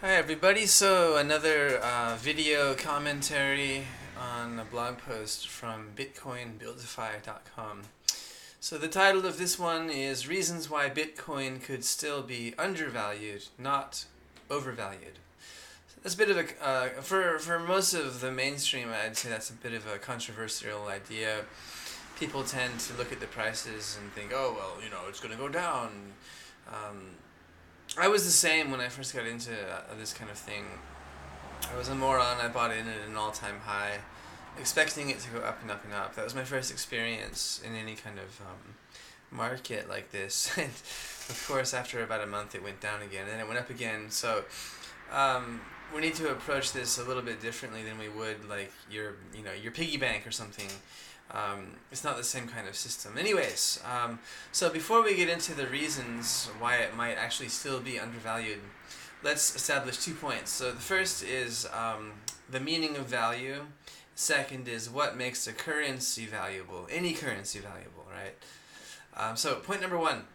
Hi everybody, so another video commentary on a blog post from bitcoinbuildify.com. So the title of this one is Reasons Why Bitcoin Could Still Be Undervalued, Not Overvalued. That's a bit of a, for most of the mainstream, I'd say that's a bit of a controversial idea. People tend to look at the prices and think, oh, well, it's going to go down. I was the same when I first got into this kind of thing. I was a moron. I bought in at an all-time high, expecting it to go up and up and up. That was my first experience in any kind of market like this. And of course, after about a month, it went down again, and then it went up again. So we need to approach this a little bit differently than we would like your piggy bank or something. It's not the same kind of system. Anyways, so before we get into the reasons why it might actually still be undervalued, let's establish 2 points. So the first is the meaning of value. Second is what makes a currency valuable, any currency valuable, right? So point number 1,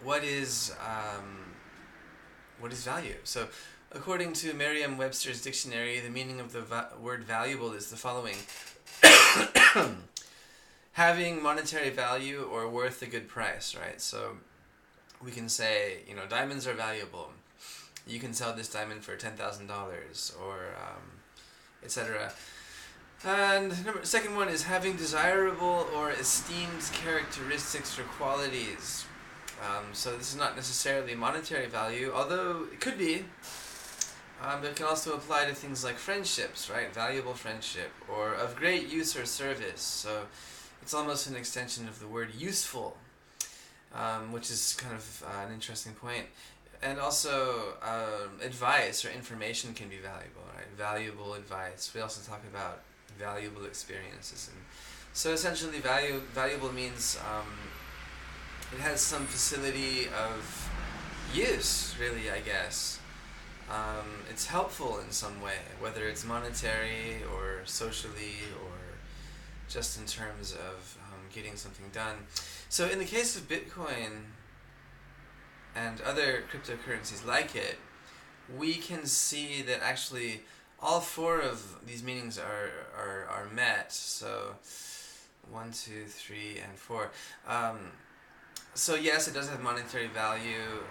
what is value? So according to Merriam-Webster's dictionary, the meaning of the word valuable is the following. Having monetary value or worth a good price, right? So we can say, diamonds are valuable. You can sell this diamond for $10,000 or etc. And second one is having desirable or esteemed characteristics or qualities. So this is not necessarily monetary value, although it could be. But it can also apply to things like friendships, right? Valuable friendship, or of great use or service. So it's almost an extension of the word useful, which is kind of an interesting point. And also advice or information can be valuable, right? Valuable advice. We also talk about valuable experiences. And so essentially valuable means it has some facility of use, really, I guess. It's helpful in some way, whether it's monetary or socially or just in terms of getting something done. So in the case of Bitcoin and other cryptocurrencies like it, we can see that actually all 4 of these meanings are met. So 1, 2, 3, and 4. So yes, it does have monetary value.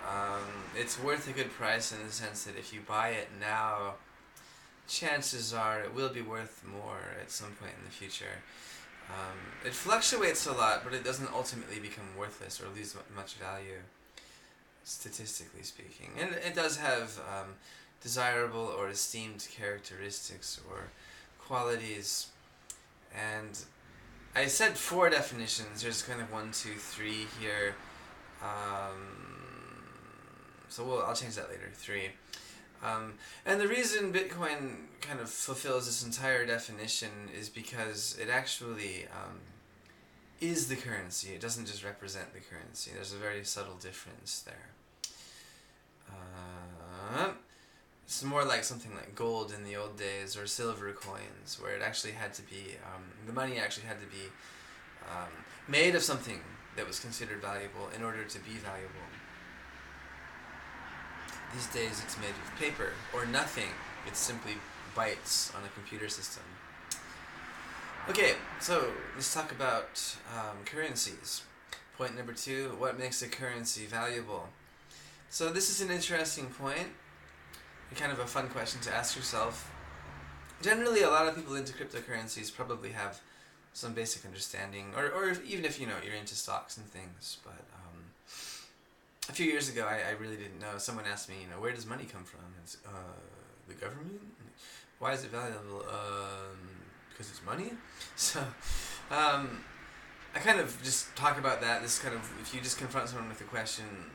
It's worth a good price in the sense that if you buy it now, chances are it will be worth more at some point in the future. It fluctuates a lot, but it doesn't ultimately become worthless or lose much value, statistically speaking. And it does have desirable or esteemed characteristics or qualities. And I said 4 definitions. There's kind of 1, 2, 3 here. So I'll change that later. 3. And the reason Bitcoin kind of fulfills this entire definition is because it actually is the currency. It doesn't just represent the currency. There's a very subtle difference there. It's more like something like gold in the old days or silver coins, where it actually had to be, the money actually had to be made of something that was considered valuable in order to be valuable. These days it's made of paper or nothing. It's simply bytes on a computer system. Okay, so let's talk about currencies. Point number 2, what makes a currency valuable? So this is an interesting point. Kind of a fun question to ask yourself. Generally, a lot of people into cryptocurrencies probably have some basic understanding, or even if you're into stocks and things. But a few years ago, I really didn't know. Someone asked me, where does money come from? It's the government. Why is it valuable? Because it's money. So I kind of just talk about that. This kind of, if you just confront someone with a question,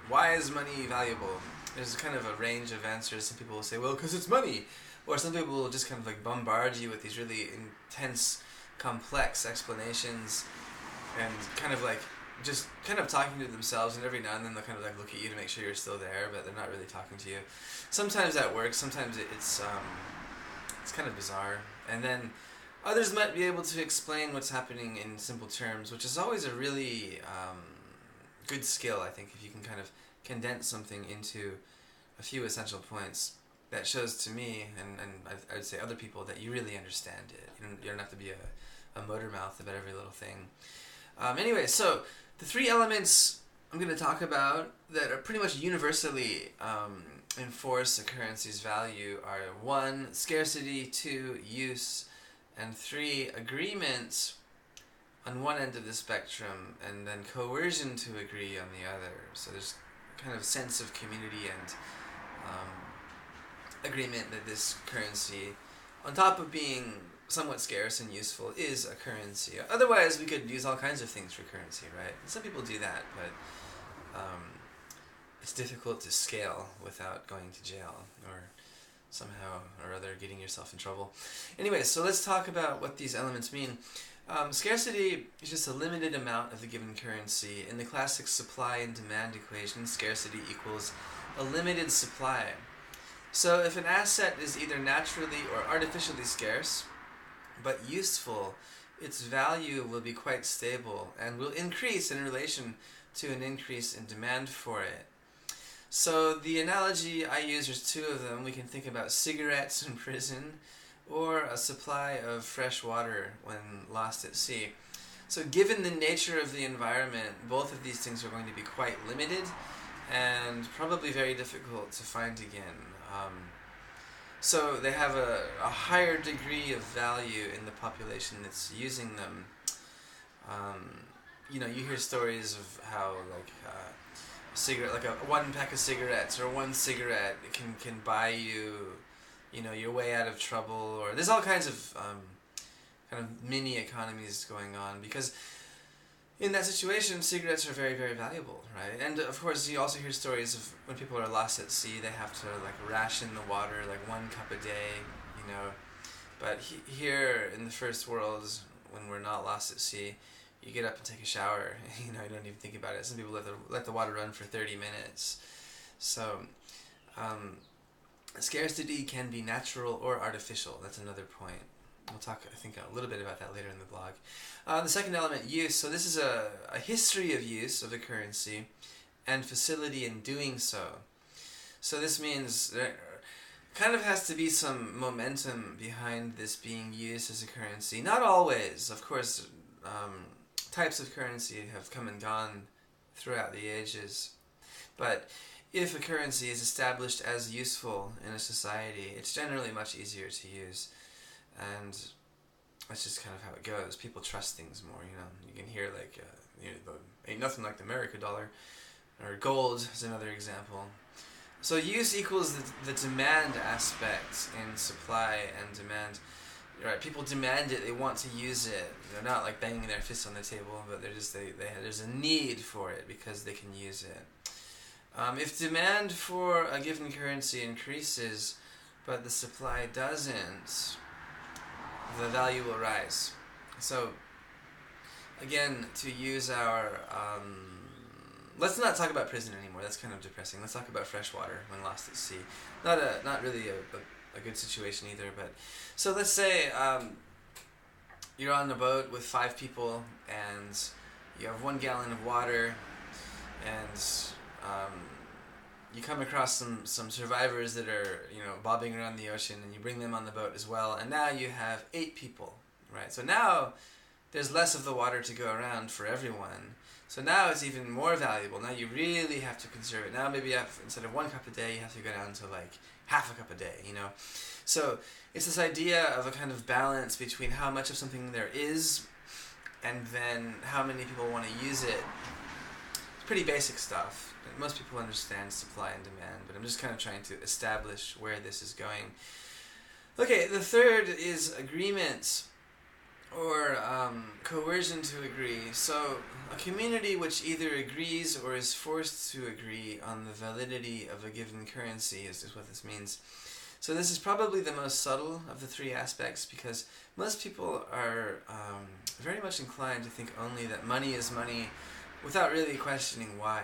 why is money valuable? There's kind of a range of answers. Some people will say, well, because it's money. Or some people will just kind of like bombard you with these really intense, complex explanations and kind of like just kind of talking to themselves, and every now and then they'll kind of like look at you to make sure you're still there, but they're not really talking to you. Sometimes that works. Sometimes it's kind of bizarre. And then others might be able to explain what's happening in simple terms, which is always a really good skill, I think, if you can kind of condense something into a few essential points that shows to me, and I would say other people, that you really understand it. You don't have to be a motor mouth about every little thing. Anyway, so the three elements I'm going to talk about that are pretty much universally enforce a currency's value are 1, scarcity, 2, use, and 3, agreement on one end of the spectrum, and then coercion to agree on the other. So there's kind of sense of community and agreement that this currency, on top of being somewhat scarce and useful, is a currency. Otherwise, we could use all kinds of things for currency, right? And some people do that, but it's difficult to scale without going to jail or somehow or other getting yourself in trouble. Anyway, so let's talk about what these elements mean. Scarcity is just a limited amount of the given currency. In the classic supply and demand equation, scarcity equals a limited supply. So if an asset is either naturally or artificially scarce, but useful, its value will be quite stable and will increase in relation to an increase in demand for it. So the analogy I use, there's two of them. We can think about cigarettes in prison or a supply of fresh water when lost at sea. So given the nature of the environment, both of these things are going to be quite limited and probably very difficult to find again. So they have a higher degree of value in the population that's using them. You hear stories of how cigarette, like one pack of cigarettes or one cigarette can buy you, your way out of trouble, or there's all kinds of kind of mini economies going on, because in that situation, cigarettes are very, very valuable, right? And of course, you also hear stories of when people are lost at sea, they have to ration the water, 1 cup a day, But here in the first world, when we're not lost at sea, you get up and take a shower. You don't even think about it. Some people let the water run for 30 minutes. So, scarcity can be natural or artificial. That's another point. We'll talk, I think, a little bit about that later in the blog. The second element, use. So this is a history of use of the currency and facility in doing so. So this means there kind of has to be some momentum behind this being used as a currency. Not always. Of course, types of currency have come and gone throughout the ages. But if a currency is established as useful in a society, it's generally much easier to use. And that's just kind of how it goes. People trust things more, You can hear ain't nothing like the America dollar, or gold is another example. So use equals the demand aspect in supply and demand. Right? People demand it; they want to use it. They're not banging their fists on the table, but they're just there's a need for it because they can use it. If demand for a given currency increases, but the supply doesn't, the value will rise. So, again, to use our... let's not talk about prison anymore. That's kind of depressing. Let's talk about fresh water when lost at sea. Not really a good situation either. But so let's say you're on a boat with 5 people and you have 1 gallon of water, and you come across some survivors that are bobbing around the ocean, and you bring them on the boat as well, and now you have 8 people, right? So now there's less of the water to go around for everyone. So now it's even more valuable. Now you really have to conserve it. Now maybe instead of 1 cup a day, you have to go down to half a cup a day, So it's this idea of a kind of balance between how much of something there is and then how many people want to use it. It's pretty basic stuff. Most people understand supply and demand, but I'm just kind of trying to establish where this is going. Okay, the third is agreement, or coercion to agree. So a community which either agrees or is forced to agree on the validity of a given currency is what this means. So this is probably the most subtle of the 3 aspects, because most people are very much inclined to think only that money is money without really questioning why.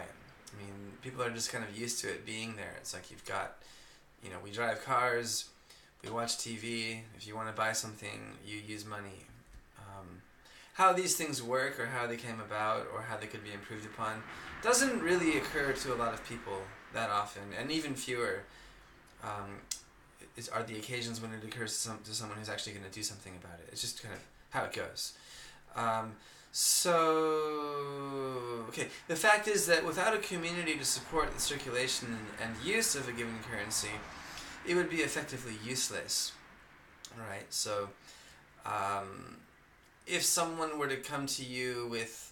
I mean, people are just kind of used to it being there. It's like you've got, we drive cars, we watch TV. If you want to buy something, you use money. how these things work or how they came about or how they could be improved upon doesn't really occur to a lot of people that often, and even fewer are the occasions when it occurs to someone who's actually going to do something about it. It's just kind of how it goes. Okay, the fact is that without a community to support the circulation and use of a given currency, it would be effectively useless. Right? So, if someone were to come to you with,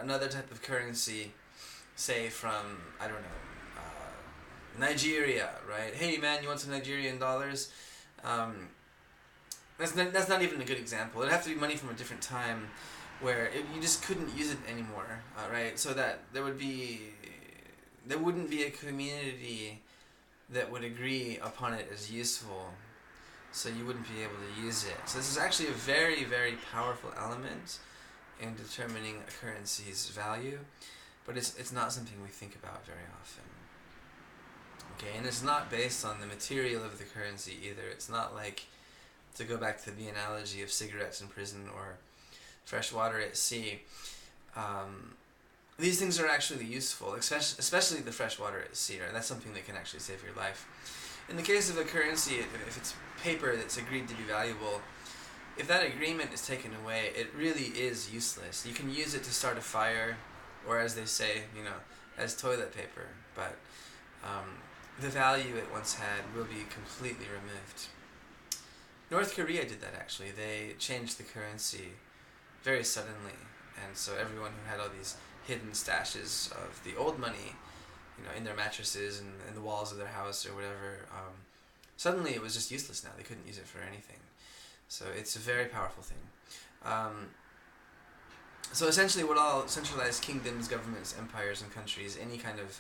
another type of currency, say from, I don't know, Nigeria, right? Hey man, you want some Nigerian dollars? That's not even a good example. It'd have to be money from a different time where you just couldn't use it anymore, right? So that there wouldn't be a community that would agree upon it as useful, so you wouldn't be able to use it. So this is actually a very, very powerful element in determining a currency's value, but it's not something we think about very often. Okay, and it's not based on the material of the currency either. It's not like, to go back to the analogy of cigarettes in prison or fresh water at sea, these things are actually useful, especially the fresh water at sea, right? That's something that can actually save your life. In the case of a currency, if it's paper that's agreed to be valuable, if that agreement is taken away, it really is useless. You can use it to start a fire, or as they say, as toilet paper, but the value it once had will be completely removed. North Korea did that, actually. They changed the currency very suddenly, and so everyone who had all these hidden stashes of the old money, in their mattresses and in the walls of their house or whatever, suddenly it was just useless now. They couldn't use it for anything. So it's a very powerful thing. So essentially what all centralized kingdoms, governments, empires, and countries, any kind of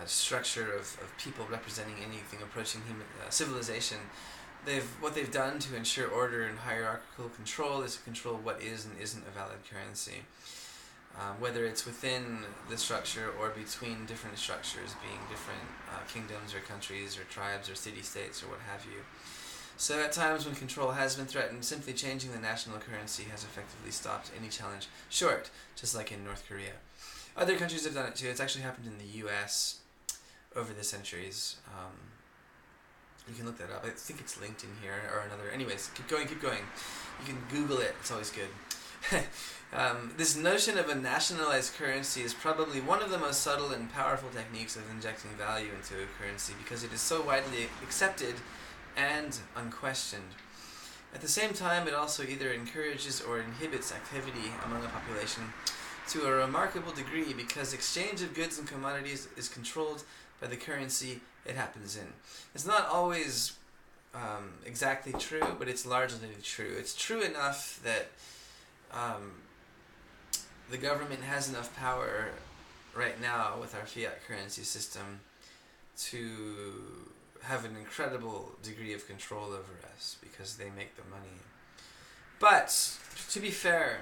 structure of people representing anything approaching civilization, what they've done to ensure order and hierarchical control is to control what is and isn't a valid currency. Whether it's within the structure or between different structures, being different kingdoms or countries or tribes or city-states or what have you. So at times when control has been threatened, simply changing the national currency has effectively stopped any challenge short, just like in North Korea. Other countries have done it too. It's actually happened in the U.S. over the centuries. You can look that up. I think it's linked in here or another. Anyways, keep going. You can Google it. It's always good. This notion of a nationalized currency is probably one of the most subtle and powerful techniques of injecting value into a currency because it is so widely accepted and unquestioned. At the same time, it also either encourages or inhibits activity among a population to a remarkable degree because exchange of goods and commodities is controlled by the currency it happens in. It's not always exactly true, but it's largely true. It's true enough that the government has enough power right now with our fiat currency system to have an incredible degree of control over us because they make the money. But, to be fair,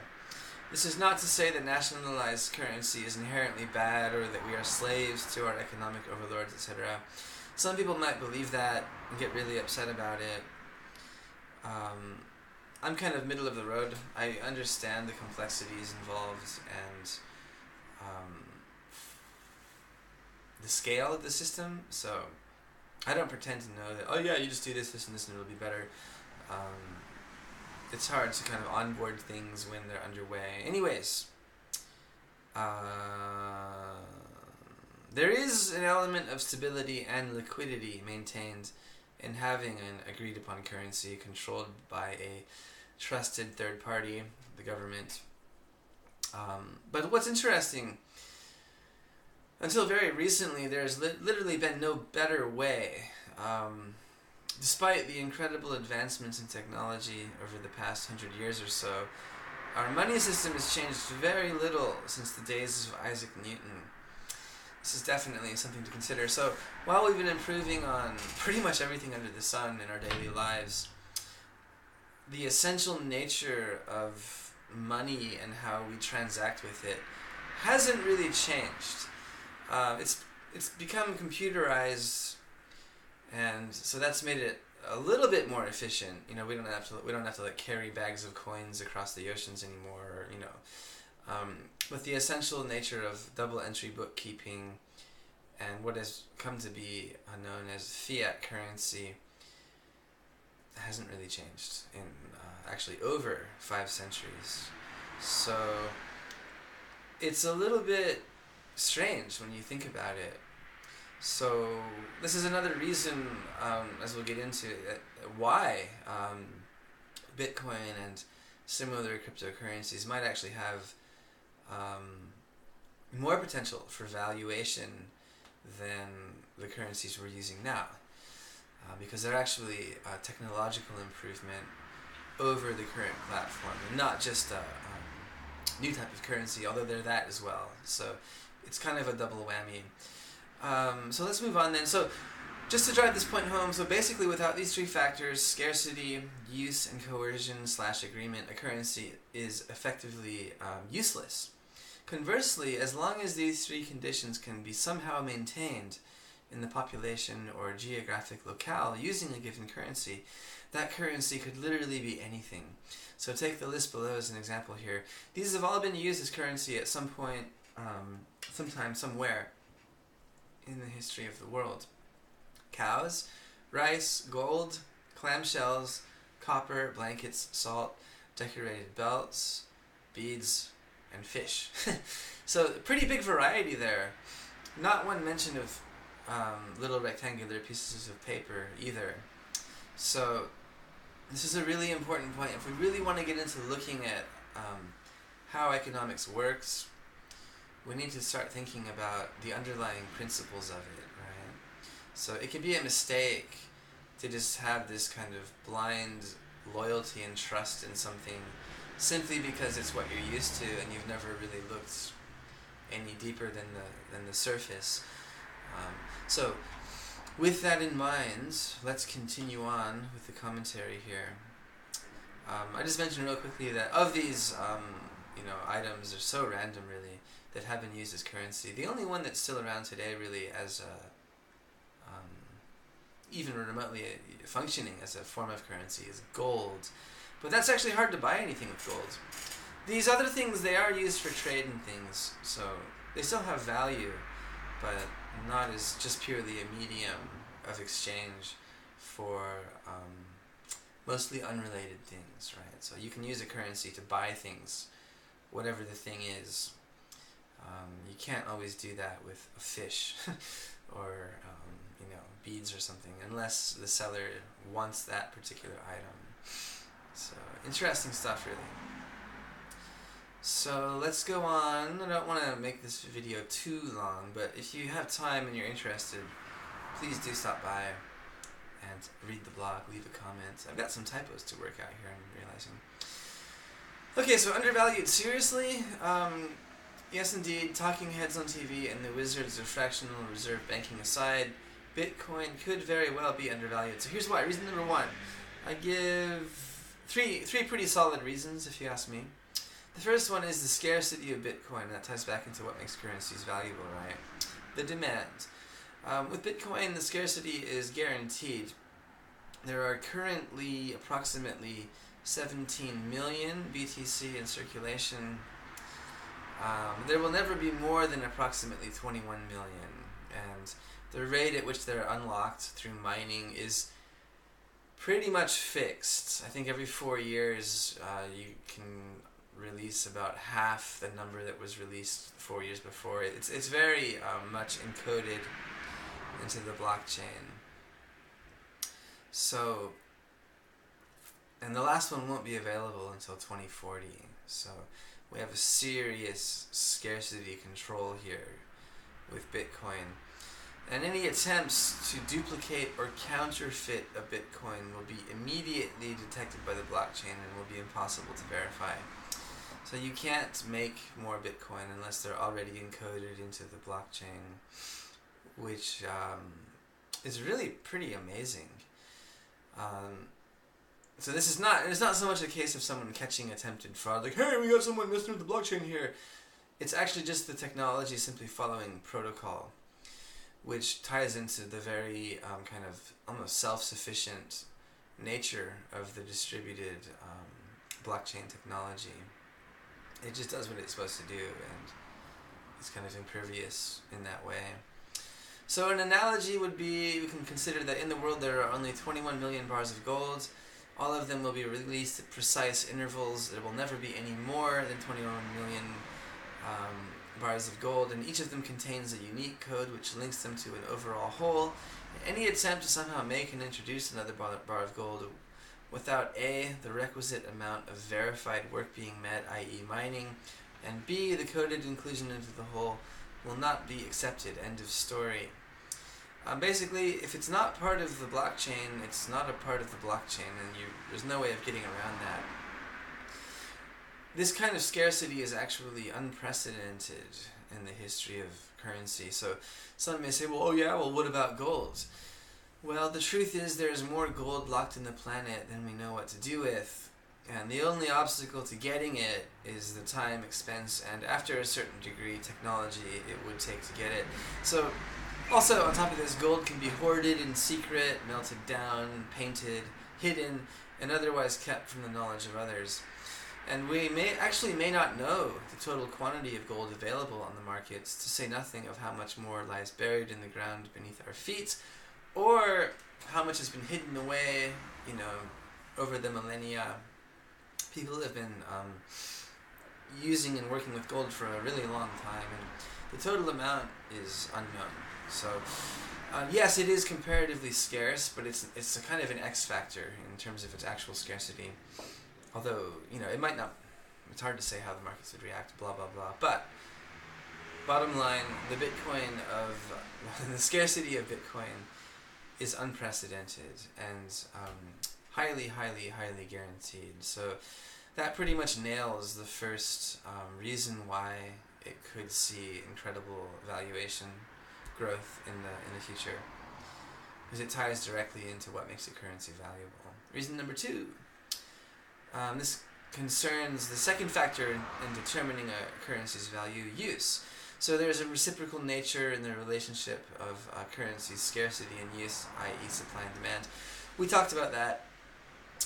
this is not to say that nationalized currency is inherently bad or that we are slaves to our economic overlords, etc. Some people might believe that and get really upset about it. I'm kind of middle of the road. I understand the complexities involved and the scale of the system, so I don't pretend to know that, oh yeah, you just do this, and this, and it'll be better. It's hard to kind of onboard things when they're underway. Anyways, there is an element of stability and liquidity maintained in having an agreed upon currency controlled by a trusted third party, the government. But what's interesting, until very recently, there's literally been no better way. Despite the incredible advancements in technology over the past 100 years or so, our money system has changed very little since the days of Isaac Newton. This is definitely something to consider. So, while we've been improving on pretty much everything under the sun in our daily lives, the essential nature of money and how we transact with it hasn't really changed. It's become computerized, and so that's made it a little bit more efficient. You know, we don't have to like carry bags of coins across the oceans anymore. Or, you know, with the essential nature of double entry bookkeeping and what has come to be known as fiat currency hasn't really changed in actually over 5 centuries. So it's a little bit strange when you think about it. So this is another reason, as we'll get into, why Bitcoin and similar cryptocurrencies might actually have more potential for valuation than the currencies we're using now. Because they're actually a technological improvement over the current platform, and not just a new type of currency, although they're that as well. So it's kind of a double whammy. So let's move on then. So just to drive this point home, so basically without these 3 factors, scarcity, use, and coercion/agreement, a currency is effectively useless. Conversely, as long as these 3 conditions can be somehow maintained in the population or geographic locale using a given currency, that currency could literally be anything. So take the list below as an example here. These have all been used as currency at some point, sometime, somewhere in the history of the world. Cows, rice, gold, clamshells, copper, blankets, salt, decorated belts, beads, and fish. So pretty big variety there. Not one mention of little rectangular pieces of paper either. So this is a really important point. If we really want to get into looking at how economics works, we need to start thinking about the underlying principles of it, right? So it can be a mistake to just have this kind of blind loyalty and trust in something simply because it's what you're used to and you've never really looked any deeper than the surface. So with that in mind, let's continue on with the commentary here. I just mentioned real quickly that of these items, they're so random really, that have been used as currency. The only one that's still around today really as even remotely functioning as a form of currency is gold. But that's actually hard to buy anything with gold. These other things, they are used for trade and things, so they still have value, but not as just purely a medium of exchange for mostly unrelated things, right? So you can use a currency to buy things, whatever the thing is. You can't always do that with a fish or beads or something, unless the seller wants that particular item. So interesting stuff, really. So let's go on. I don't want to make this video too long, but if you have time and you're interested, please do stop by and read the blog, leave a comment. I've got some typos to work out here, I'm realizing. Okay, so undervalued. Seriously? Yes, indeed. Talking heads on TV and the wizards of fractional reserve banking aside, Bitcoin could very well be undervalued. So here's why. Reason number 1. I give three pretty solid reasons, if you ask me. The first one is the scarcity of Bitcoin. That ties back into what makes currencies valuable, right? The demand. With Bitcoin, the scarcity is guaranteed. There are currently approximately 17 million BTC in circulation. There will never be more than approximately 21 million. And the rate at which they're unlocked through mining is pretty much fixed. I think every 4 years you can release about half the number that was released 4 years before. It's very much encoded into the blockchain. So, and the last one won't be available until 2040. So we have a serious scarcity control here with Bitcoin. And any attempts to duplicate or counterfeit a Bitcoin will be immediately detected by the blockchain and will be impossible to verify. So you can't make more Bitcoin unless they're already encoded into the blockchain, which is really pretty amazing. So this is it's not so much a case of someone catching attempted fraud, like, hey, we got someone messing with the blockchain here. It's actually just the technology simply following protocol, which ties into the very kind of almost self-sufficient nature of the distributed blockchain technology. It just does what it's supposed to do, and it's kind of impervious in that way. So an analogy would be, we can consider that in the world there are only 21 million bars of gold. All of them will be released at precise intervals. There will never be any more than 21 million bars of gold, and each of them contains a unique code which links them to an overall whole. Any attempt to somehow make and introduce another bar of gold without A, the requisite amount of verified work being met, i.e. mining, and B, the coded inclusion into the whole, will not be accepted. End of story. Basically, if it's not part of the blockchain, it's not a part of the blockchain, and there's no way of getting around that. This kind of scarcity is actually unprecedented in the history of currency. So some may say, well, what about gold? Well, the truth is there's more gold locked in the planet than we know what to do with. And the only obstacle to getting it is the time, expense, and after a certain degree, technology it would take to get it. So, also, on top of this, gold can be hoarded in secret, melted down, painted, hidden, and otherwise kept from the knowledge of others. And we may not know the total quantity of gold available on the markets, to say nothing of how much more lies buried in the ground beneath our feet, or how much has been hidden away, over the millennia. People have been using and working with gold for a really long time, and the total amount is unknown. So, yes, it is comparatively scarce, but it's a kind of an X factor in terms of its actual scarcity. Although, it might not, it's hard to say how the markets would react, blah, blah, blah. But, bottom line, the scarcity of Bitcoin is unprecedented and highly, highly, highly guaranteed. So that pretty much nails the first reason why it could see incredible valuation growth in the future, because it ties directly into what makes a currency valuable. Reason number 2, this concerns the second factor in determining a currency's value: use. So there's a reciprocal nature in the relationship of currency's scarcity and use, i.e. supply and demand. We talked about that.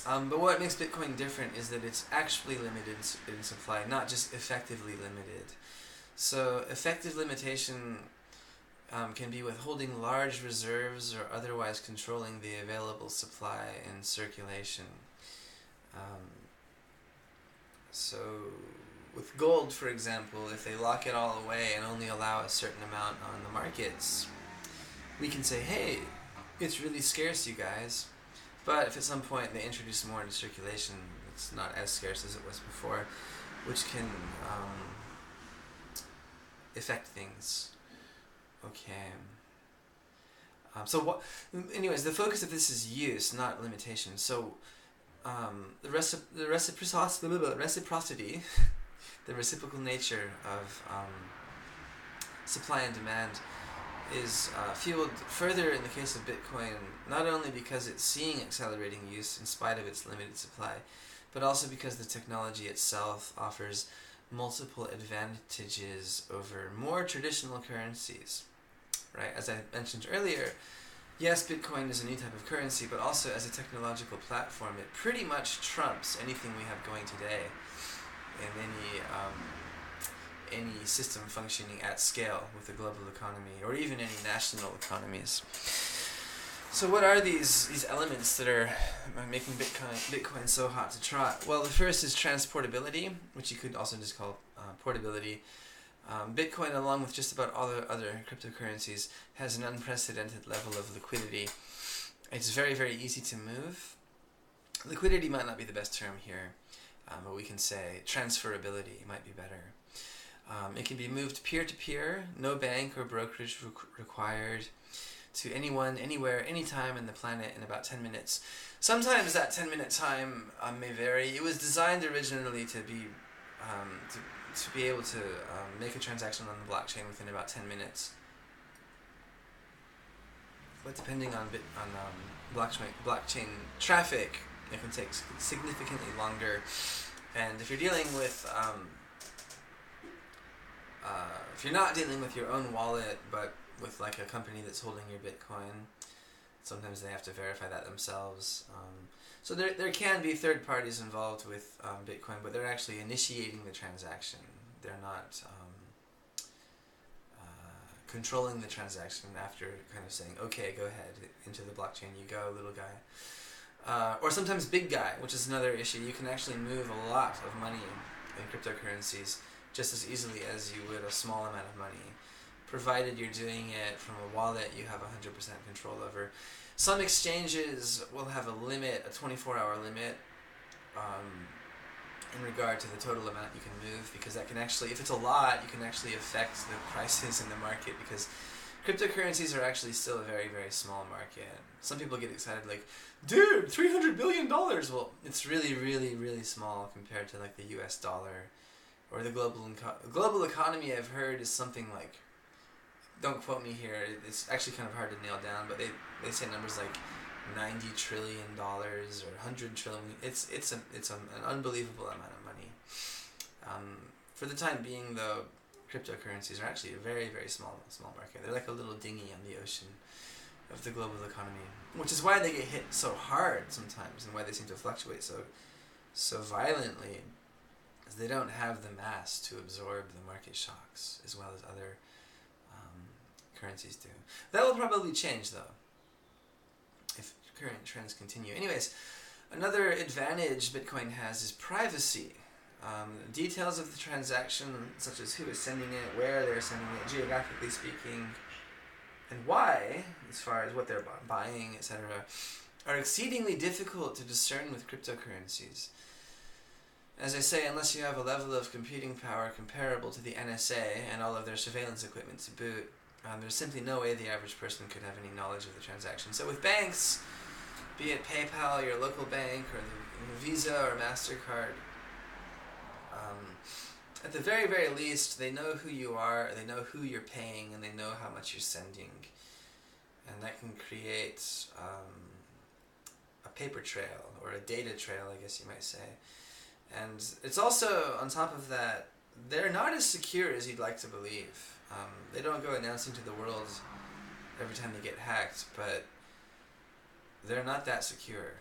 But what makes Bitcoin different is that it's actually limited in supply, not just effectively limited. So effective limitation can be withholding large reserves or otherwise controlling the available supply in circulation. So with gold, for example, if they lock it all away and only allow a certain amount on the markets, we can say, hey, it's really scarce, you guys. But if at some point they introduce more into circulation, it's not as scarce as it was before, which can affect things. Okay. Anyways, the focus of this is use, not limitation. So the reciprocity, the reciprocal nature of supply and demand is fueled further in the case of Bitcoin, not only because it's seeing accelerating use in spite of its limited supply, but also because the technology itself offers multiple advantages over more traditional currencies. Right? As I mentioned earlier, yes, Bitcoin is a new type of currency, but also as a technological platform, it pretty much trumps anything we have going today in any system functioning at scale with the global economy, or even any national economies. So what are these elements that are making Bitcoin so hot to trot? Well, the first is transportability, which you could also just call portability. Bitcoin, along with just about all the other cryptocurrencies, has an unprecedented level of liquidity. It's very, very easy to move. Liquidity might not be the best term here, but we can say transferability might be better. It can be moved peer-to-peer, no bank or brokerage required, to anyone, anywhere, anytime in the planet in about 10 minutes. Sometimes that 10-minute time may vary. It was designed originally to be able to make a transaction on the blockchain within about 10 minutes. But depending on blockchain traffic, it can take significantly longer. And if you're dealing with if you're not dealing with your own wallet, but with like a company that's holding your Bitcoin, Sometimes they have to verify that themselves. So there can be third parties involved with Bitcoin, but they're actually initiating the transaction. They're not controlling the transaction after kind of saying, okay, go ahead, into the blockchain you go, little guy. Or sometimes big guy, which is another issue. You can actually move a lot of money in cryptocurrencies just as easily as you would a small amount of money, provided you're doing it from a wallet you have 100% control over. Some exchanges will have a limit, a 24-hour limit, in regard to the total amount you can move, because that can actually, if it's a lot, you can actually affect the prices in the market, because cryptocurrencies are actually still a very, very small market. Some people get excited like, dude, $300 billion! Well, it's really, really, really small compared to like the US dollar or the global economy. I've heard is something like, don't quote me here, it's actually kind of hard to nail down, but they say numbers like $90 trillion or $100 trillion. It's an unbelievable amount of money. For the time being, though, cryptocurrencies are actually a very, very small market. They're like a little dinghy on the ocean of the global economy, which is why they get hit so hard sometimes, and why they seem to fluctuate so violently, is they don't have the mass to absorb the market shocks as well as other currencies do. That will probably change, though, if current trends continue. Anyways, another advantage Bitcoin has is privacy. Details of the transaction, such as who is sending it, where they're sending it, geographically speaking, and why, as far as what they're buying, etc., are exceedingly difficult to discern with cryptocurrencies. As I say, unless you have a level of computing power comparable to the NSA and all of their surveillance equipment to boot, there's simply no way the average person could have any knowledge of the transaction. So with banks, be it PayPal, your local bank, or the Visa or MasterCard, at the very, very least, they know who you are, they know who you're paying, and they know how much you're sending. And that can create a paper trail, or a data trail, I guess you might say. And it's also, on top of that, they're not as secure as you'd like to believe. They don't go announcing to the world every time they get hacked, but they're not that secure.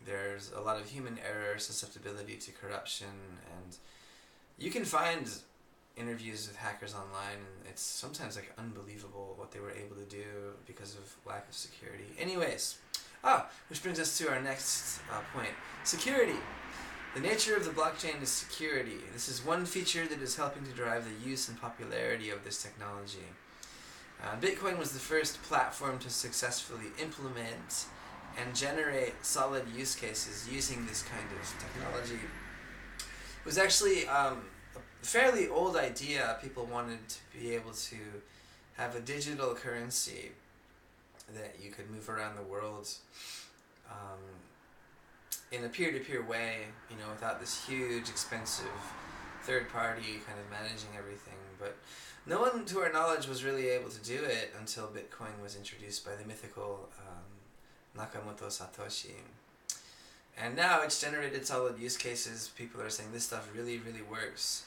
There's a lot of human error, susceptibility to corruption, and you can find interviews with hackers online, and it's sometimes like unbelievable what they were able to do because of lack of security. Anyways, which brings us to our next point. Security. The nature of the blockchain is security. This is one feature that is helping to drive the use and popularity of this technology. Bitcoin was the first platform to successfully implement and generate solid use cases using this kind of technology. It was actually a fairly old idea. People wanted to be able to have a digital currency that you could move around the world in a peer-to-peer way, without this huge, expensive third party kind of managing everything. But no one, to our knowledge, was really able to do it until Bitcoin was introduced by the mythical Nakamoto Satoshi. And now it's generated solid use cases. People are saying this stuff really, really works.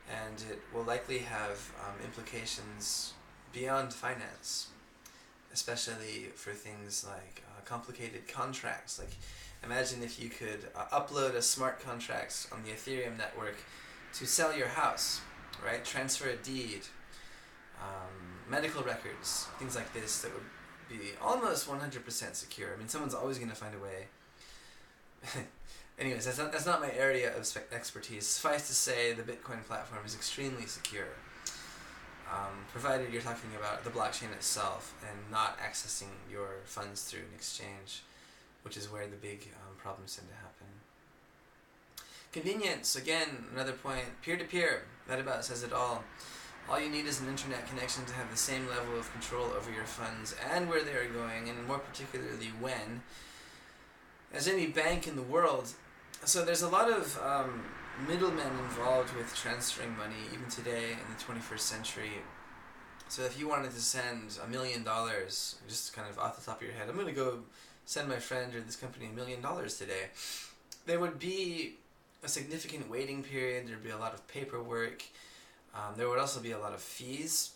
And it will likely have implications beyond finance, especially for things like complicated contracts. Like, imagine if you could upload a smart contract on the Ethereum network to sell your house, right? Transfer a deed, medical records, things like this that would be almost 100% secure. I mean, someone's always going to find a way. Anyways, that's not my area of expertise. Suffice to say, the Bitcoin platform is extremely secure, provided you're talking about the blockchain itself and not accessing your funds through an exchange, which is where the big problems tend to happen. Convenience, again, another point. Peer-to-peer, that about says it all. All you need is an internet connection to have the same level of control over your funds and where they are going, and more particularly when, as any bank in the world. So there's a lot of middlemen involved with transferring money, even today in the 21st century. So if you wanted to send $1 million, just kind of off the top of your head, I'm going to go send my friend or this company $1 million today, there would be a significant waiting period. There'd be a lot of paperwork. There would also be a lot of fees,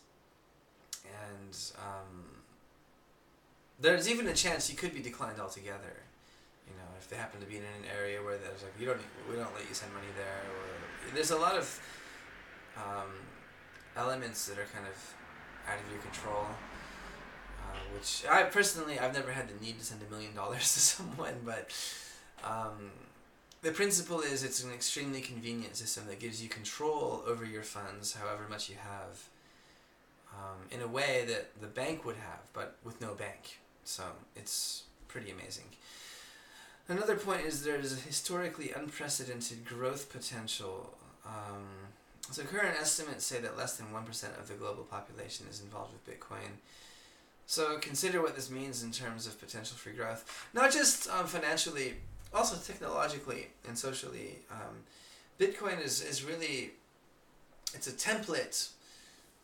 and there's even a chance you could be declined altogether. You know, if they happen to be in an area where there's like we don't let you send money there, or there's a lot of elements that are kind of out of your control. Which I've never had the need to send $1 million to someone, but the principle is it's an extremely convenient system that gives you control over your funds, however much you have, in a way that the bank would have, but with no bank. So it's pretty amazing. Another point is there's a historically unprecedented growth potential. So current estimates say that less than 1% of the global population is involved with Bitcoin. So consider what this means in terms of potential for growth, not just financially, also technologically and socially. Bitcoin is really, it's a template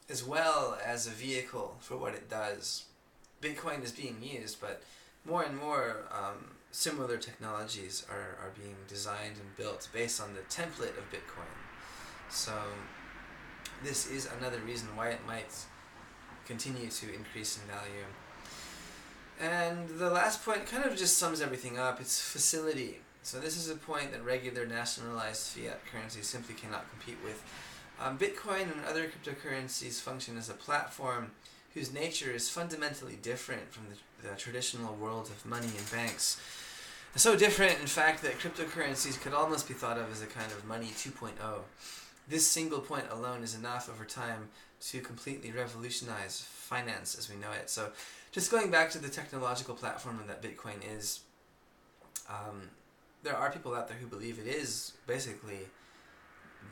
as well as a vehicle for what it does. Bitcoin is being used, but more and more similar technologies are being designed and built based on the template of Bitcoin. So this is another reason why it might continue to increase in value. And the last point kind of just sums everything up. It's facility. So this is a point that regular nationalized fiat currencies simply cannot compete with. Bitcoin and other cryptocurrencies function as a platform whose nature is fundamentally different from the traditional world of money and banks. So different, in fact, that cryptocurrencies could almost be thought of as a kind of money 2.0. This single point alone is enough over time to completely revolutionize finance as we know it. So just going back to the technological platform that Bitcoin is, there are people out there who believe it is basically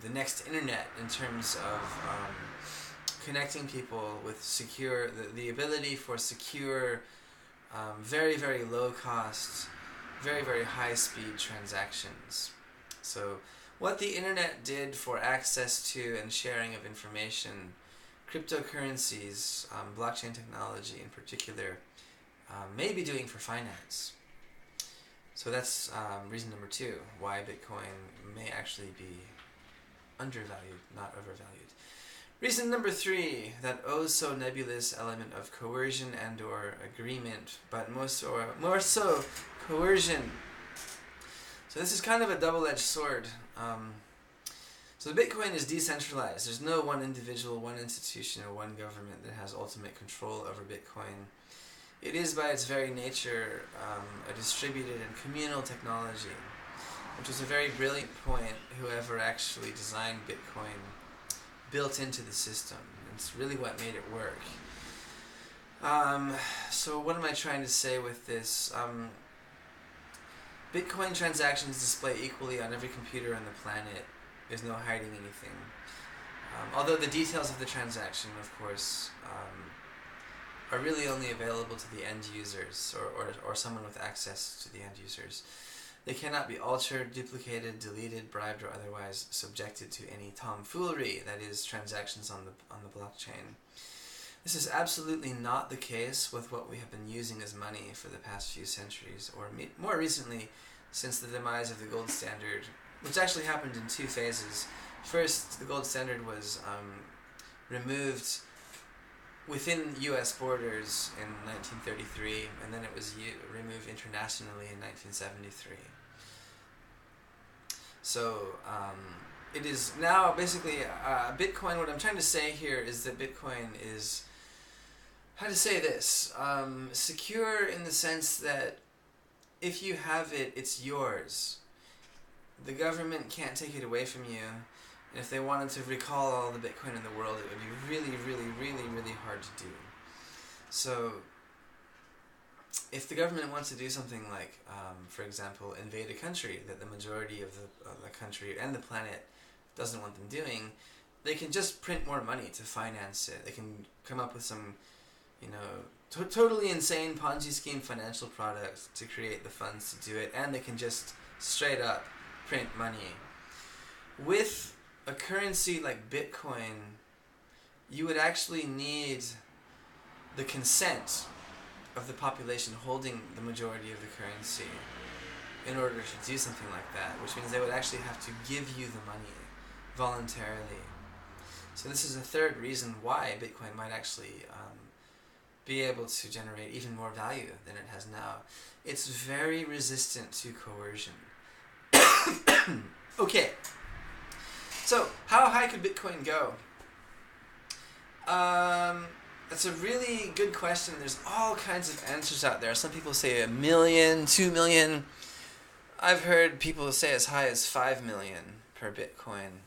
the next internet in terms of connecting people with secure, the ability for secure, very, very low cost, very, very high speed transactions. So what the internet did for access to and sharing of information, cryptocurrencies, blockchain technology in particular, may be doing for finance. So that's reason number 2, why Bitcoin may actually be undervalued, not overvalued. Reason number 3, that oh so nebulous element of coercion and or agreement, but more so coercion. So this is kind of a double-edged sword. So Bitcoin is decentralized. There's no one individual, one institution, or one government that has ultimate control over Bitcoin. It is by its very nature a distributed and communal technology, which was a very brilliant point whoever actually designed Bitcoin built into the system. It's really what made it work. So what am I trying to say with this? Bitcoin transactions display equally on every computer on the planet. There's no hiding anything. Although the details of the transaction, of course, are really only available to the end users or someone with access to the end users. They cannot be altered, duplicated, deleted, bribed, or otherwise subjected to any tomfoolery, that is, transactions on the blockchain. This is absolutely not the case with what we have been using as money for the past few centuries, or more recently, since the demise of the gold standard, which actually happened in 2 phases. First, the gold standard was removed within U.S. borders in 1933, and then it was removed internationally in 1973. So it is now basically Bitcoin. What I'm trying to say here is that Bitcoin is, how to say this, secure in the sense that if you have it, it's yours. The government can't take it away from you. And if they wanted to recall all the Bitcoin in the world, it would be really, really, really, really hard to do. So if the government wants to do something like, for example, invade a country that the majority of the country and the planet doesn't want them doing, they can just print more money to finance it. They can come up with some, totally insane Ponzi scheme financial products to create the funds to do it, and they can just straight up print money. With a currency like Bitcoin, you would actually need the consent of the population holding the majority of the currency in order to do something like that, which means they would actually have to give you the money voluntarily. So this is a third reason why Bitcoin might actually be able to generate even more value than it has now. It's very resistant to coercion. Okay, so how high could Bitcoin go? That's a really good question. There's all kinds of answers out there. Some people say 1 million, 2 million. I've heard people say as high as 5 million per Bitcoin.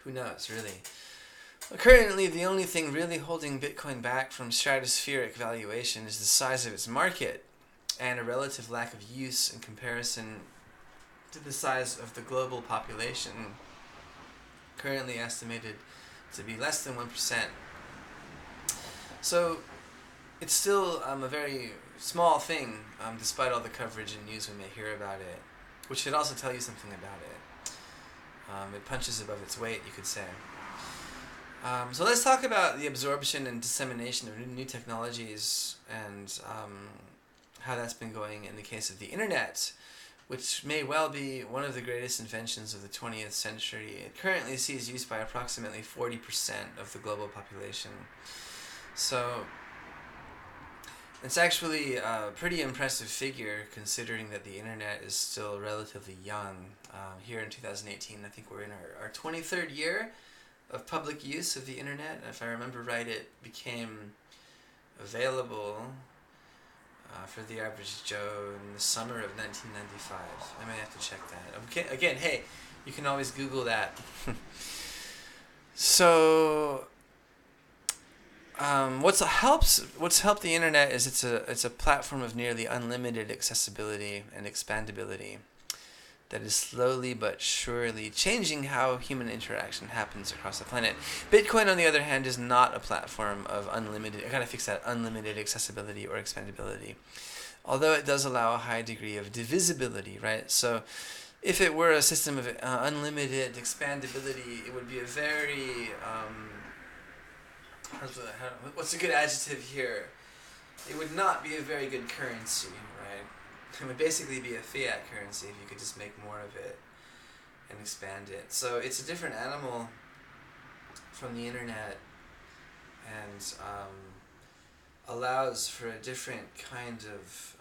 Who knows, really? Currently, the only thing really holding Bitcoin back from stratospheric valuation is the size of its market and a relative lack of use in comparison to the size of the global population, currently estimated to be less than 1%. So it's still a very small thing, despite all the coverage and news we may hear about it, which should also tell you something about it. It punches above its weight, you could say. So let's talk about the absorption and dissemination of new technologies and how that's been going in the case of the internet, which may well be one of the greatest inventions of the 20th century. It currently sees use by approximately 40% of the global population. So it's actually a pretty impressive figure considering that the internet is still relatively young. Here in 2018, I think we're in our 23rd year of public use of the internet. If I remember right, it became available for the average Joe in the summer of 1995. I may have to check that. Okay, again, hey, you can always Google that. So, what's helped the internet is it's a platform of nearly unlimited accessibility and expandability that is slowly but surely changing how human interaction happens across the planet. Bitcoin, on the other hand, is not a platform of unlimited, I gotta fix that, unlimited accessibility or expandability. Although it does allow a high degree of divisibility, right? So if it were a system of unlimited expandability, it would be a very, what's a good adjective here? It would not be a very good currency, right? It would basically be a fiat currency if you could just make more of it and expand it. So it's a different animal from the internet and allows for a different kind of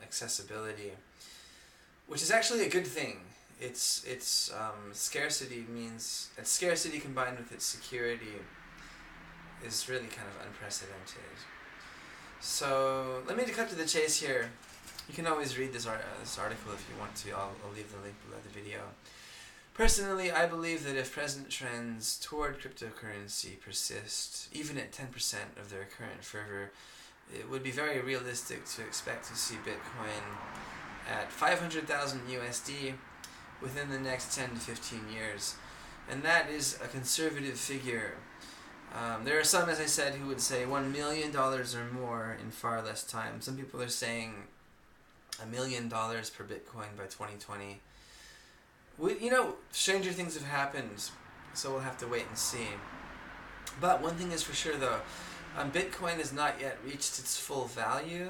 accessibility, which is actually a good thing. It's scarcity means, its scarcity combined with its security is really kind of unprecedented. So let me cut to the chase here. You can always read this article if you want to. I'll leave the link below the video. Personally, I believe that if present trends toward cryptocurrency persist, even at 10% of their current fervor, it would be very realistic to expect to see Bitcoin at 500,000 USD within the next 10 to 15 years. And that is a conservative figure. There are some, as I said, who would say $1 million or more in far less time. Some people are saying $1 million per Bitcoin by 2020. Stranger things have happened, so we'll have to wait and see. But one thing is for sure, though, Bitcoin has not yet reached its full value,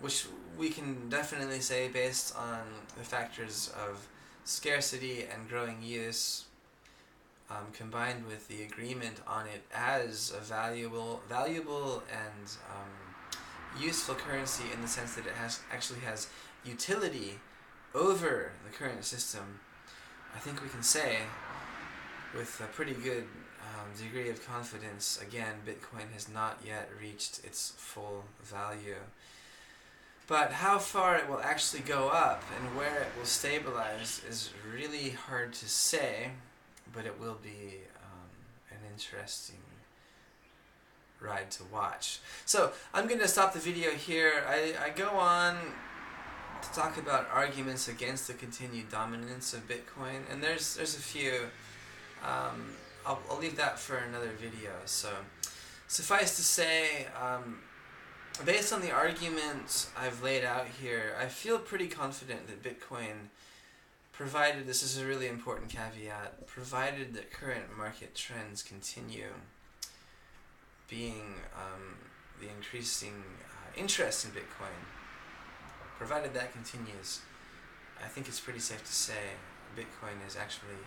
which we can definitely say based on the factors of scarcity and growing use, combined with the agreement on it as a valuable and useful currency in the sense that it actually has utility over the current system. I think we can say with a pretty good degree of confidence, again, Bitcoin has not yet reached its full value. But how far it will actually go up and where it will stabilize is really hard to say, but it will be an interesting ride to watch. So I'm going to stop the video here. I go on to talk about arguments against the continued dominance of Bitcoin, and there's a few. I'll leave that for another video. So suffice to say, based on the arguments I've laid out here, I feel pretty confident that Bitcoin, provided, this is a really important caveat, provided that current market trends continue, being the increasing interest in Bitcoin, provided that continues, I think it's pretty safe to say Bitcoin is actually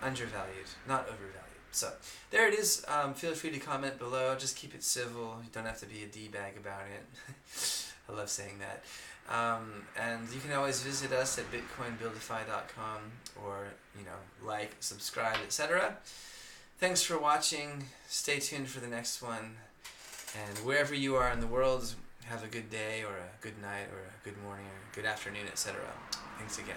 undervalued, not overvalued. So there it is. Feel free to comment below. Just keep it civil. You don't have to be a d-bag about it. I love saying that. And you can always visit us at bitcoinbuildify.com, or like, subscribe, etc. Thanks for watching. Stay tuned for the next one. And wherever you are in the world, have a good day, or a good night, or a good morning, or a good afternoon, etc. Thanks again.